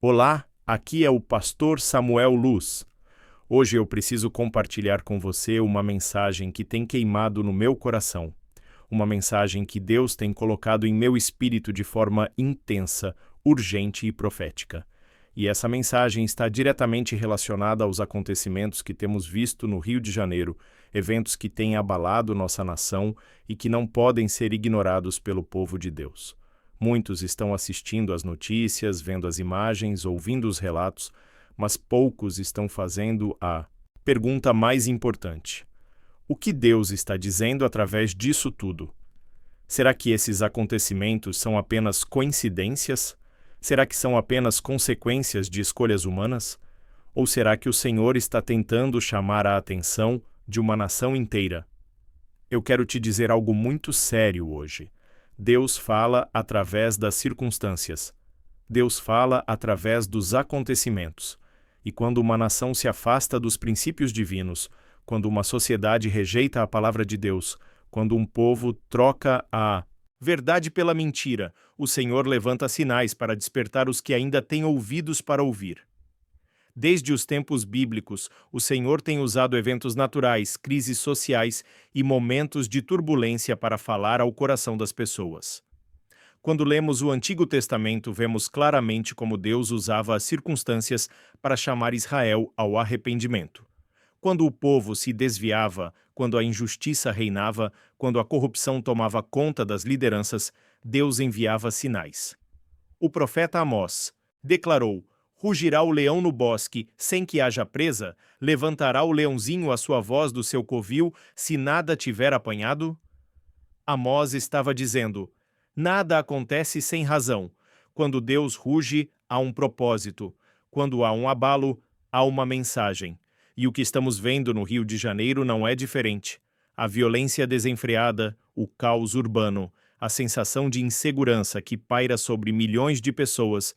Olá, aqui é o pastor Samuel Luz. Hoje eu preciso compartilhar com você uma mensagem que tem queimado no meu coração. Uma mensagem que Deus tem colocado em meu espírito de forma intensa, urgente e profética. E essa mensagem está diretamente relacionada aos acontecimentos que temos visto no Rio de Janeiro, eventos que têm abalado nossa nação e que não podem ser ignorados pelo povo de Deus. Muitos estão assistindo às notícias, vendo as imagens, ouvindo os relatos, mas poucos estão fazendo a pergunta mais importante: o que Deus está dizendo através disso tudo? Será que esses acontecimentos são apenas coincidências? Será que são apenas consequências de escolhas humanas? Ou será que o Senhor está tentando chamar a atenção de uma nação inteira? Eu quero te dizer algo muito sério hoje. Deus fala através das circunstâncias. Deus fala através dos acontecimentos. E quando uma nação se afasta dos princípios divinos, quando uma sociedade rejeita a palavra de Deus, quando um povo troca a verdade pela mentira, o Senhor levanta sinais para despertar os que ainda têm ouvidos para ouvir. Desde os tempos bíblicos, o Senhor tem usado eventos naturais, crises sociais e momentos de turbulência para falar ao coração das pessoas. Quando lemos o Antigo Testamento, vemos claramente como Deus usava as circunstâncias para chamar Israel ao arrependimento. Quando o povo se desviava, quando a injustiça reinava, quando a corrupção tomava conta das lideranças, Deus enviava sinais. O profeta Amós declarou: "Rugirá o leão no bosque, sem que haja presa? Levantará o leãozinho a sua voz do seu covil, se nada tiver apanhado?" Amós estava dizendo: nada acontece sem razão. Quando Deus ruge, há um propósito. Quando há um abalo, há uma mensagem. E o que estamos vendo no Rio de Janeiro não é diferente. A violência desenfreada, o caos urbano, a sensação de insegurança que paira sobre milhões de pessoas,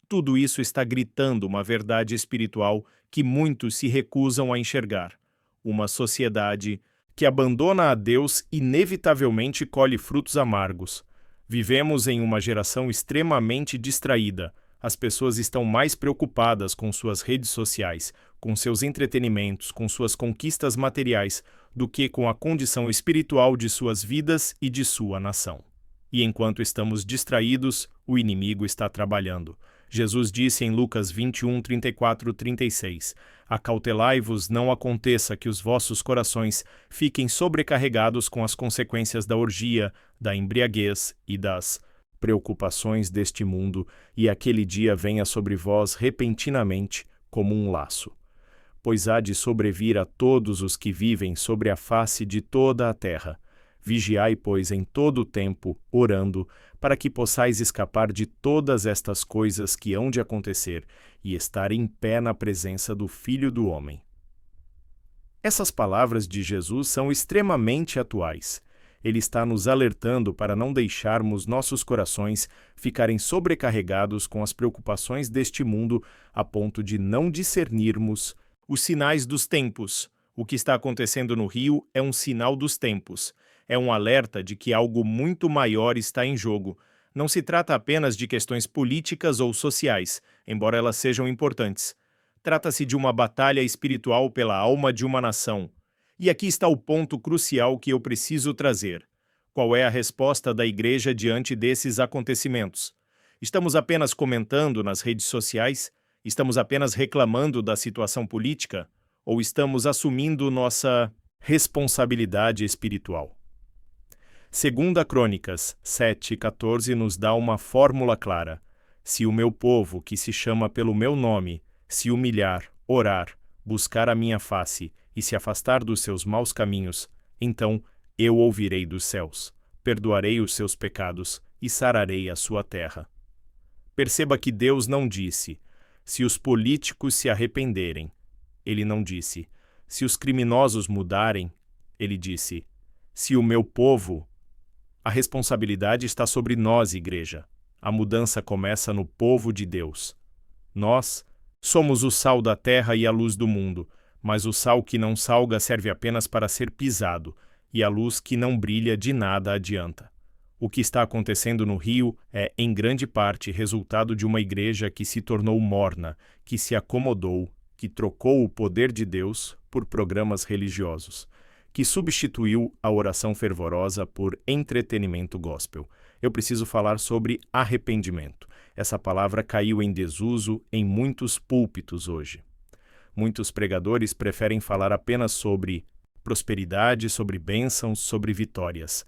tudo isso está gritando uma verdade espiritual que muitos se recusam a enxergar. Uma sociedade que abandona a Deus inevitavelmente colhe frutos amargos. Vivemos em uma geração extremamente distraída. As pessoas estão mais preocupadas com suas redes sociais, com seus entretenimentos, com suas conquistas materiais, do que com a condição espiritual de suas vidas e de sua nação. E enquanto estamos distraídos, o inimigo está trabalhando. Jesus disse em Lucas 21, 34, 36, "Acautelai-vos, não aconteça que os vossos corações fiquem sobrecarregados com as consequências da orgia, da embriaguez e das preocupações deste mundo, e aquele dia venha sobre vós repentinamente como um laço. Pois há de sobrevir a todos os que vivem sobre a face de toda a terra. Vigiai, pois, em todo o tempo, orando, para que possais escapar de todas estas coisas que hão de acontecer e estar em pé na presença do Filho do Homem." Essas palavras de Jesus são extremamente atuais. Ele está nos alertando para não deixarmos nossos corações ficarem sobrecarregados com as preocupações deste mundo a ponto de não discernirmos os sinais dos tempos. O que está acontecendo no Rio é um sinal dos tempos. É um alerta de que algo muito maior está em jogo. Não se trata apenas de questões políticas ou sociais, embora elas sejam importantes. Trata-se de uma batalha espiritual pela alma de uma nação. E aqui está o ponto crucial que eu preciso trazer. Qual é a resposta da igreja diante desses acontecimentos? Estamos apenas comentando nas redes sociais? Estamos apenas reclamando da situação política? Ou estamos assumindo nossa responsabilidade espiritual? Segunda Crônicas 7:14 nos dá uma fórmula clara. "Se o meu povo, que se chama pelo meu nome, se humilhar, orar, buscar a minha face e se afastar dos seus maus caminhos, então eu ouvirei dos céus, perdoarei os seus pecados e sararei a sua terra." Perceba que Deus não disse: "se os políticos se arrependerem." Ele não disse: "se os criminosos mudarem." Ele disse: "se o meu povo." A responsabilidade está sobre nós, igreja. A mudança começa no povo de Deus. Nós somos o sal da terra e a luz do mundo, mas o sal que não salga serve apenas para ser pisado, e a luz que não brilha de nada adianta. O que está acontecendo no Rio é, em grande parte, resultado de uma igreja que se tornou morna, que se acomodou, que trocou o poder de Deus por programas religiosos, que substituiu a oração fervorosa por entretenimento gospel. Eu preciso falar sobre arrependimento. Essa palavra caiu em desuso em muitos púlpitos hoje. Muitos pregadores preferem falar apenas sobre prosperidade, sobre bênçãos, sobre vitórias.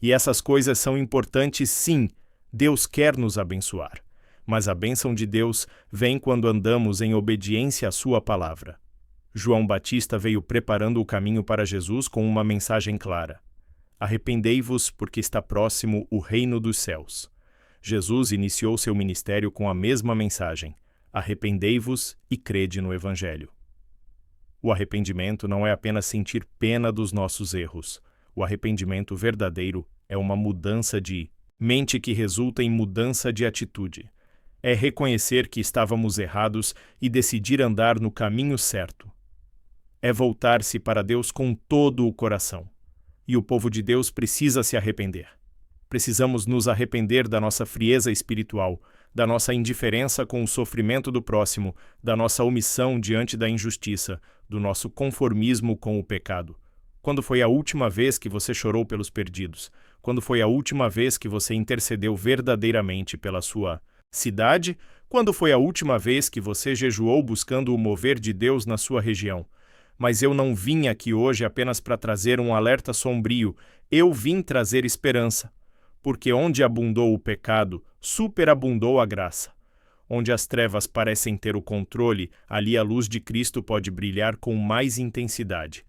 E essas coisas são importantes, sim. Deus quer nos abençoar. Mas a bênção de Deus vem quando andamos em obediência à sua palavra. João Batista veio preparando o caminho para Jesus com uma mensagem clara: arrependei-vos, porque está próximo o reino dos céus. Jesus iniciou seu ministério com a mesma mensagem: arrependei-vos e crede no Evangelho. O arrependimento não é apenas sentir pena dos nossos erros. O arrependimento verdadeiro é uma mudança de mente que resulta em mudança de atitude. É reconhecer que estávamos errados e decidir andar no caminho certo. É voltar-se para Deus com todo o coração. E o povo de Deus precisa se arrepender. Precisamos nos arrepender da nossa frieza espiritual, da nossa indiferença com o sofrimento do próximo, da nossa omissão diante da injustiça, do nosso conformismo com o pecado. Quando foi a última vez que você chorou pelos perdidos? Quando foi a última vez que você intercedeu verdadeiramente pela sua cidade? Quando foi a última vez que você jejuou buscando o mover de Deus na sua região? Mas eu não vim aqui hoje apenas para trazer um alerta sombrio. Eu vim trazer esperança. Porque onde abundou o pecado, superabundou a graça. Onde as trevas parecem ter o controle, ali a luz de Cristo pode brilhar com mais intensidade.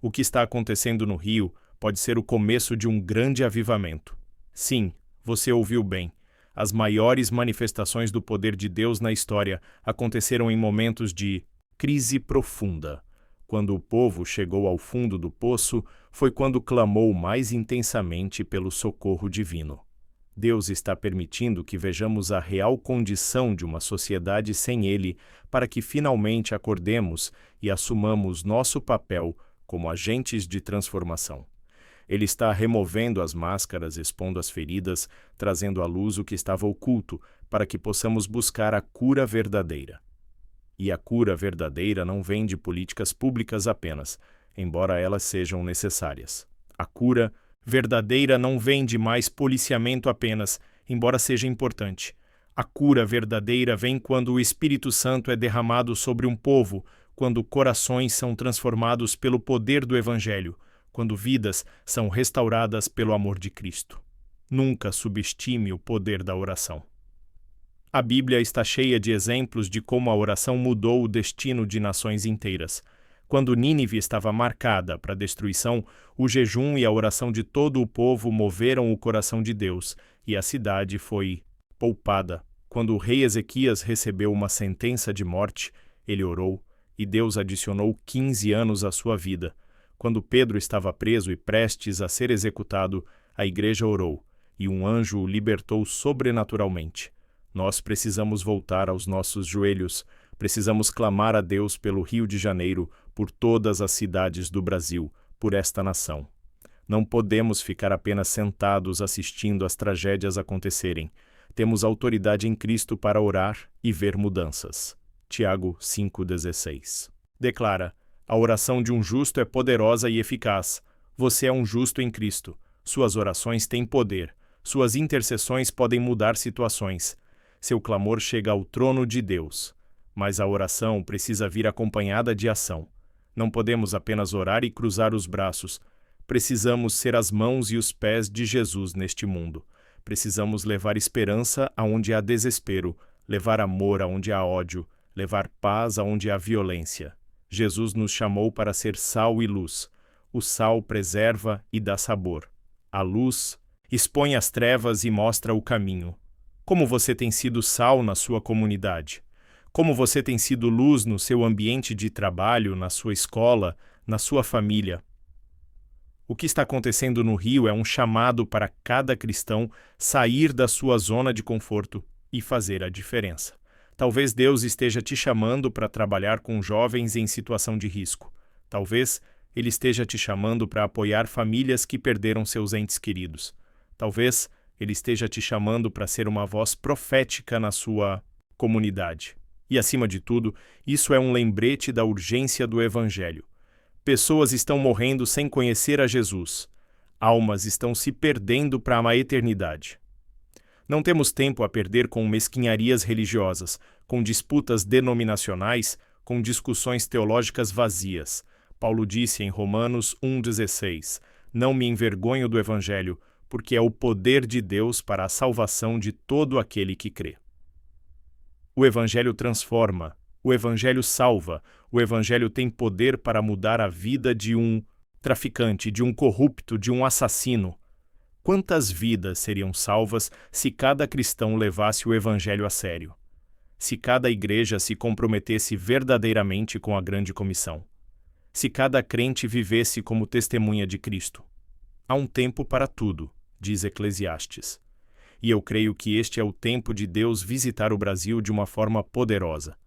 O que está acontecendo no Rio pode ser o começo de um grande avivamento. Sim, você ouviu bem. As maiores manifestações do poder de Deus na história aconteceram em momentos de crise profunda. Quando o povo chegou ao fundo do poço, foi quando clamou mais intensamente pelo socorro divino. Deus está permitindo que vejamos a real condição de uma sociedade sem Ele, para que finalmente acordemos e assumamos nosso papel como agentes de transformação. Ele está removendo as máscaras, expondo as feridas, trazendo à luz o que estava oculto, para que possamos buscar a cura verdadeira. E a cura verdadeira não vem de políticas públicas apenas, embora elas sejam necessárias. A cura verdadeira não vem de mais policiamento apenas, embora seja importante. A cura verdadeira vem quando o Espírito Santo é derramado sobre um povo, quando corações são transformados pelo poder do Evangelho, quando vidas são restauradas pelo amor de Cristo. Nunca subestime o poder da oração. A Bíblia está cheia de exemplos de como a oração mudou o destino de nações inteiras. Quando Nínive estava marcada para a destruição, o jejum e a oração de todo o povo moveram o coração de Deus, e a cidade foi poupada. Quando o rei Ezequias recebeu uma sentença de morte, ele orou, e Deus adicionou 15 anos à sua vida. Quando Pedro estava preso e prestes a ser executado, a igreja orou, e um anjo o libertou sobrenaturalmente. Nós precisamos voltar aos nossos joelhos, precisamos clamar a Deus pelo Rio de Janeiro, por todas as cidades do Brasil, por esta nação. Não podemos ficar apenas sentados assistindo às tragédias acontecerem. Temos autoridade em Cristo para orar e ver mudanças. Tiago 5,16. Declara: a oração de um justo é poderosa e eficaz. Você é um justo em Cristo. Suas orações têm poder. Suas intercessões podem mudar situações. Seu clamor chega ao trono de Deus. Mas a oração precisa vir acompanhada de ação. Não podemos apenas orar e cruzar os braços. Precisamos ser as mãos e os pés de Jesus neste mundo. Precisamos levar esperança aonde há desespero, levar amor aonde há ódio, levar paz aonde há violência. Jesus nos chamou para ser sal e luz. O sal preserva e dá sabor. A luz expõe as trevas e mostra o caminho. Como você tem sido sal na sua comunidade? Como você tem sido luz no seu ambiente de trabalho, na sua escola, na sua família? O que está acontecendo no Rio é um chamado para cada cristão sair da sua zona de conforto e fazer a diferença. Talvez Deus esteja te chamando para trabalhar com jovens em situação de risco. Talvez Ele esteja te chamando para apoiar famílias que perderam seus entes queridos. Talvez Ele esteja te chamando para ser uma voz profética na sua comunidade. E, acima de tudo, isso é um lembrete da urgência do Evangelho. Pessoas estão morrendo sem conhecer a Jesus. Almas estão se perdendo para uma eternidade. Não temos tempo a perder com mesquinharias religiosas, com disputas denominacionais, com discussões teológicas vazias. Paulo disse em Romanos 1,16: Não me envergonho do Evangelho, porque é o poder de Deus para a salvação de todo aquele que crê. O Evangelho transforma, o Evangelho salva, o Evangelho tem poder para mudar a vida de um traficante, de um corrupto, de um assassino. Quantas vidas seriam salvas se cada cristão levasse o Evangelho a sério? Se cada igreja se comprometesse verdadeiramente com a grande comissão? Se cada crente vivesse como testemunha de Cristo? Há um tempo para tudo, diz Eclesiastes. E eu creio que este é o tempo de Deus visitar o Brasil de uma forma poderosa.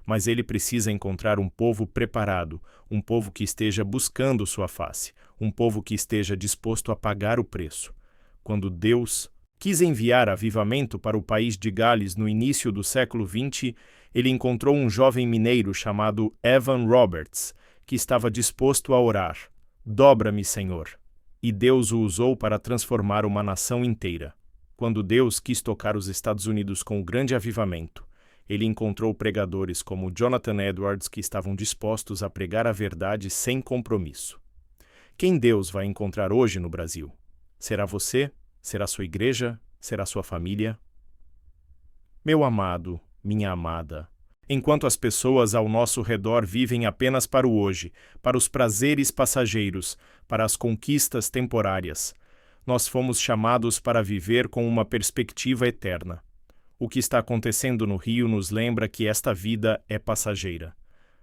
Mas ele precisa encontrar um povo preparado, um povo que esteja buscando sua face, um povo que esteja disposto a pagar o preço. Quando Deus quis enviar avivamento para o país de Gales no início do século XX, ele encontrou um jovem mineiro chamado Evan Roberts, que estava disposto a orar: Dobra-me, Senhor. E Deus o usou para transformar uma nação inteira. Quando Deus quis tocar os Estados Unidos com o grande avivamento, ele encontrou pregadores como Jonathan Edwards que estavam dispostos a pregar a verdade sem compromisso. Quem Deus vai encontrar hoje no Brasil? Será você? Será sua igreja? Será sua família? Meu amado, minha amada, enquanto as pessoas ao nosso redor vivem apenas para o hoje, para os prazeres passageiros, para as conquistas temporárias, nós fomos chamados para viver com uma perspectiva eterna. O que está acontecendo no Rio nos lembra que esta vida é passageira.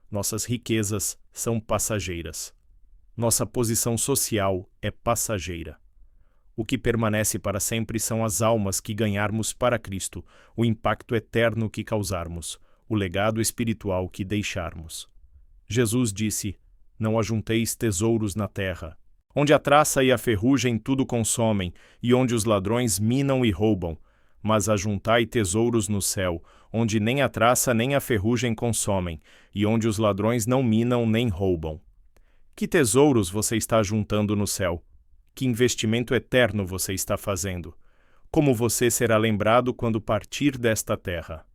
Nossas riquezas são passageiras. Nossa posição social é passageira. O que permanece para sempre são as almas que ganharmos para Cristo, o impacto eterno que causarmos, o legado espiritual que deixarmos. Jesus disse: Não ajunteis tesouros na terra, onde a traça e a ferrugem tudo consomem, e onde os ladrões minam e roubam, mas ajuntai tesouros no céu, onde nem a traça nem a ferrugem consomem, e onde os ladrões não minam nem roubam. Que tesouros você está juntando no céu? Que investimento eterno você está fazendo? Como você será lembrado quando partir desta terra?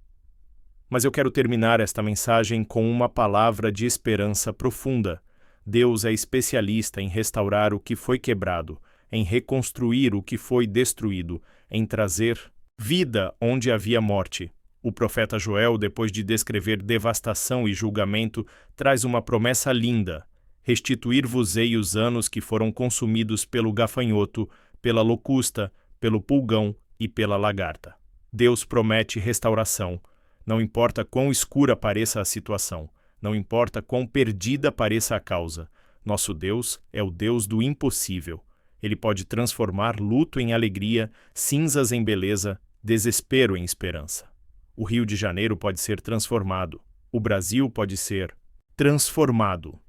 Mas eu quero terminar esta mensagem com uma palavra de esperança profunda. Deus é especialista em restaurar o que foi quebrado, em reconstruir o que foi destruído, em trazer vida onde havia morte. O profeta Joel, depois de descrever devastação e julgamento, traz uma promessa linda: restituir-vos-ei os anos que foram consumidos pelo gafanhoto, pela locusta, pelo pulgão e pela lagarta. Deus promete restauração. Não importa quão escura pareça a situação, não importa quão perdida pareça a causa, nosso Deus é o Deus do impossível. Ele pode transformar luto em alegria, cinzas em beleza, desespero em esperança. O Rio de Janeiro pode ser transformado. O Brasil pode ser transformado.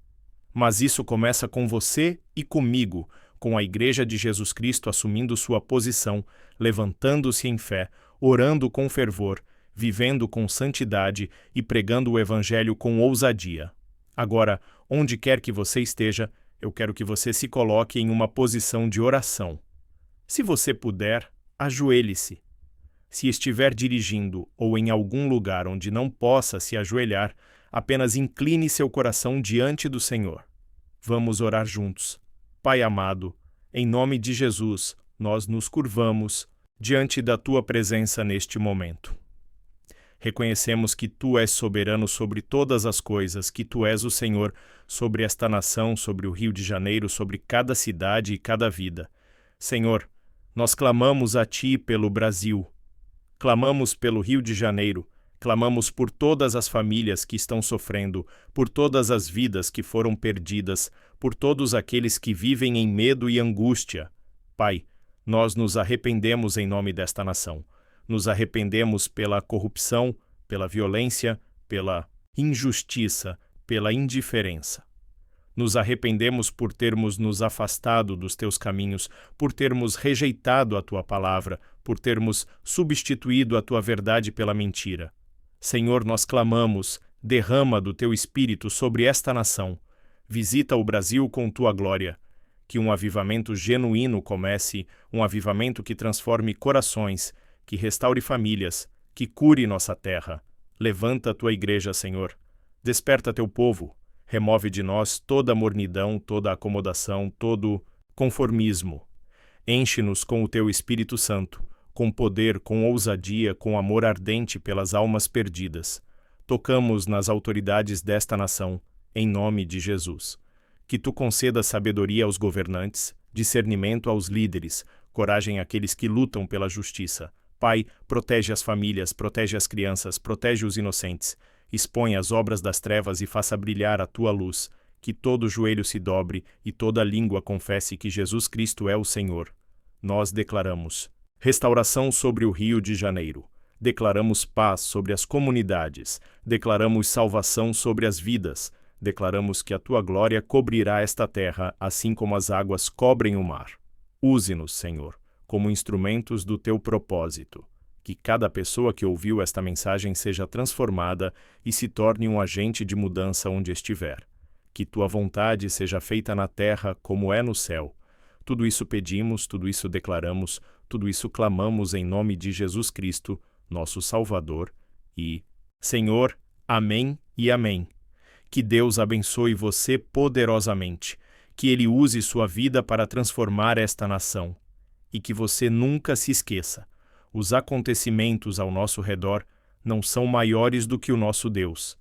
Mas isso começa com você e comigo, com a Igreja de Jesus Cristo assumindo sua posição, levantando-se em fé, orando com fervor, vivendo com santidade e pregando o Evangelho com ousadia. Agora, onde quer que você esteja, eu quero que você se coloque em uma posição de oração. Se você puder, ajoelhe-se. Se estiver dirigindo ou em algum lugar onde não possa se ajoelhar, apenas incline seu coração diante do Senhor. Vamos orar juntos. Pai amado, em nome de Jesus, nós nos curvamos diante da Tua presença neste momento. Reconhecemos que Tu és soberano sobre todas as coisas, que Tu és o Senhor sobre esta nação, sobre o Rio de Janeiro, sobre cada cidade e cada vida. Senhor, nós clamamos a Ti pelo Brasil. Clamamos pelo Rio de Janeiro. Clamamos por todas as famílias que estão sofrendo, por todas as vidas que foram perdidas, por todos aqueles que vivem em medo e angústia. Pai, nós nos arrependemos em nome desta nação. Nos arrependemos pela corrupção, pela violência, pela injustiça, pela indiferença. Nos arrependemos por termos nos afastado dos teus caminhos, por termos rejeitado a tua palavra, por termos substituído a tua verdade pela mentira. Senhor, nós clamamos, derrama do teu Espírito sobre esta nação. Visita o Brasil com tua glória. Que um avivamento genuíno comece, um avivamento que transforme corações, que restaure famílias, que cure nossa terra. Levanta a tua igreja, Senhor. Desperta teu povo. Remove de nós toda a mornidão, toda a acomodação, todo conformismo. Enche-nos com o teu Espírito Santo, com poder, com ousadia, com amor ardente pelas almas perdidas. Tocamos nas autoridades desta nação, em nome de Jesus. Que tu concedas sabedoria aos governantes, discernimento aos líderes, coragem àqueles que lutam pela justiça. Pai, protege as famílias, protege as crianças, protege os inocentes. Expõe as obras das trevas e faça brilhar a tua luz. Que todo joelho se dobre e toda língua confesse que Jesus Cristo é o Senhor. Nós declaramos restauração sobre o Rio de Janeiro. Declaramos paz sobre as comunidades. Declaramos salvação sobre as vidas. Declaramos que a tua glória cobrirá esta terra, assim como as águas cobrem o mar. Use-nos, Senhor, como instrumentos do teu propósito. Que cada pessoa que ouviu esta mensagem seja transformada e se torne um agente de mudança onde estiver. Que tua vontade seja feita na terra como é no céu. Tudo isso pedimos, tudo isso declaramos, tudo isso clamamos em nome de Jesus Cristo, nosso Salvador, e Senhor, amém e amém. Que Deus abençoe você poderosamente, que Ele use sua vida para transformar esta nação, e que você nunca se esqueça. Os acontecimentos ao nosso redor não são maiores do que o nosso Deus.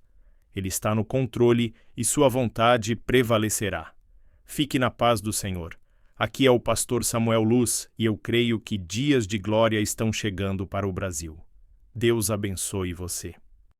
Ele está no controle e sua vontade prevalecerá. Fique na paz do Senhor. Aqui é o pastor Samuel Luz e eu creio que dias de glória estão chegando para o Brasil. Deus abençoe você.